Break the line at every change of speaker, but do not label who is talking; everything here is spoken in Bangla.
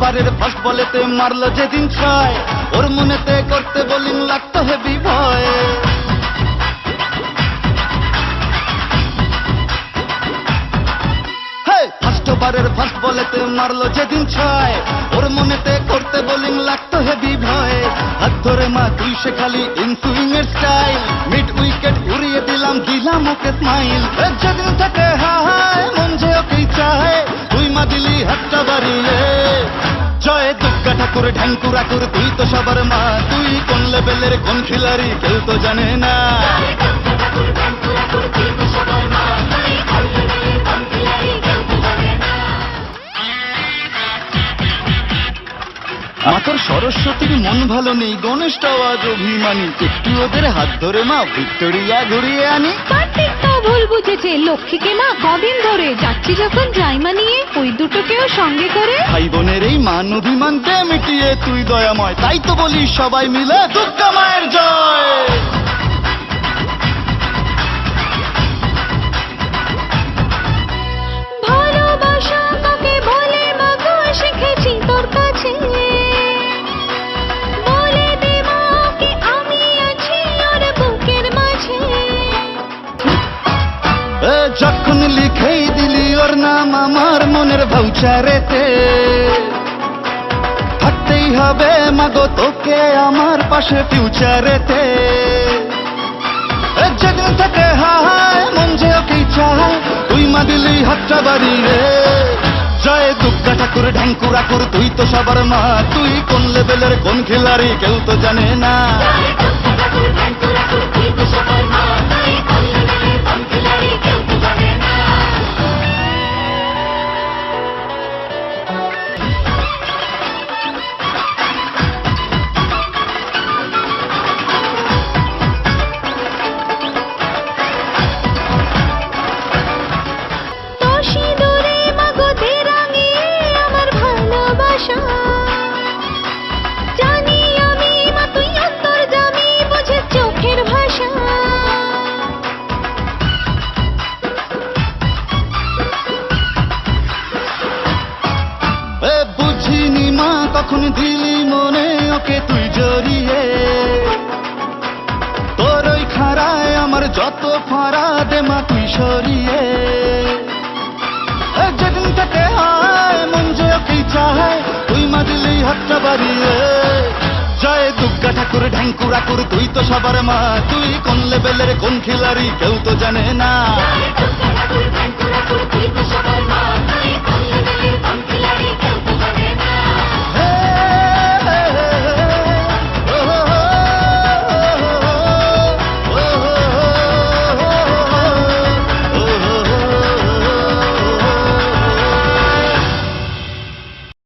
ওভারের ফার্স্ট বলেতে মারলো যেদিন ছয়, ওর মনেতে করতে বোলিং লাগতো হেভি ভয়। ফার্স্ট ওভারের ফার্স্ট বলেতে মারলো যেদিন ছয়, ওর মনেতে করতে বোলিং লাগতো হেভি ভয়। হাত ধরে মা তুই সে খালি ইনসুইং এর স্টাইল, মিড উইকেট উড়িয়ে দিলাম ওকে স্মাইল। যেদিন থেকে হায় মন যে ওকেই চায়, তুই মা দিলি হাতটা বাড়িয়ে। জয় দুর্গা ঠাকুর ঢ্যাঙ্কুরা কুর, তুই তো সবার মা, তুই কোন লেভেলের কোন খিলাড়ি কেউ তো জানে না। মা তোর সরস্বতীর মন ভালো নেই, গণেশটাও আজ অভিমানী, একটু ওদের হাত ধরে মা ভিক্টোরিয়া ঘুরিয়ে আনি।
কার্তিক তো ভুল বুঝেছে, লক্ষ্মীকে মা কদিন ধরে যাচ্ছি যখন জাইমা নিয়ে, ওই দুটোকেও সঙ্গে করে।
ভাই বোনের এই মান অভিমানকে মিটিয়ে তুই দয়াময়, তাই তো বলি সবাই মিলে দুর্গা মায়ের জয়।
ভালোবাসা কাকে বলে মা গো শিখেছি তোর কাছে, বলে দে মা কি আমি আছি ওর বুকের মাঝে।
যখন লিখেই দিলি ওর নাম আমার মনের ভাউচারেতে, থাকতেই হবে মাগো তোকে আমার পাশে ফিউচারেতে। যেদিন থেকে হায় মন যে ওকেই চায়, তুই মা দিলি হাতটা বাড়িয়ে। জয় দুর্গা ঠাকুর ঢ্যাঙ্কুরা কুর, তুই তো সবার মা, তুই কোন লেভেলের কোন খিলাড়ি কেউ তো জানে না।
জানি আমি মা তুই অন্তর্যামী, বুঝে চোখের ভাষা।
বুঝিনি মা কখন দিলি মনে ওকে তুই জড়িয়ে, তোর ওই খাড়ায় আমার যত ফাঁড়া দে মা তুই সরিয়ে। যেদিন থেকে হায় মন যে ওকেই চায়, তুই মা দিলি হাতটা বাড়িয়ে। জয় দুর্গা ঠাকুর ঢ্যাঙ্কুরা কুর, তুই তো সবার মা, তুই কোন লেভেলের কোন খিলাড়ি কেউ তো জানে না।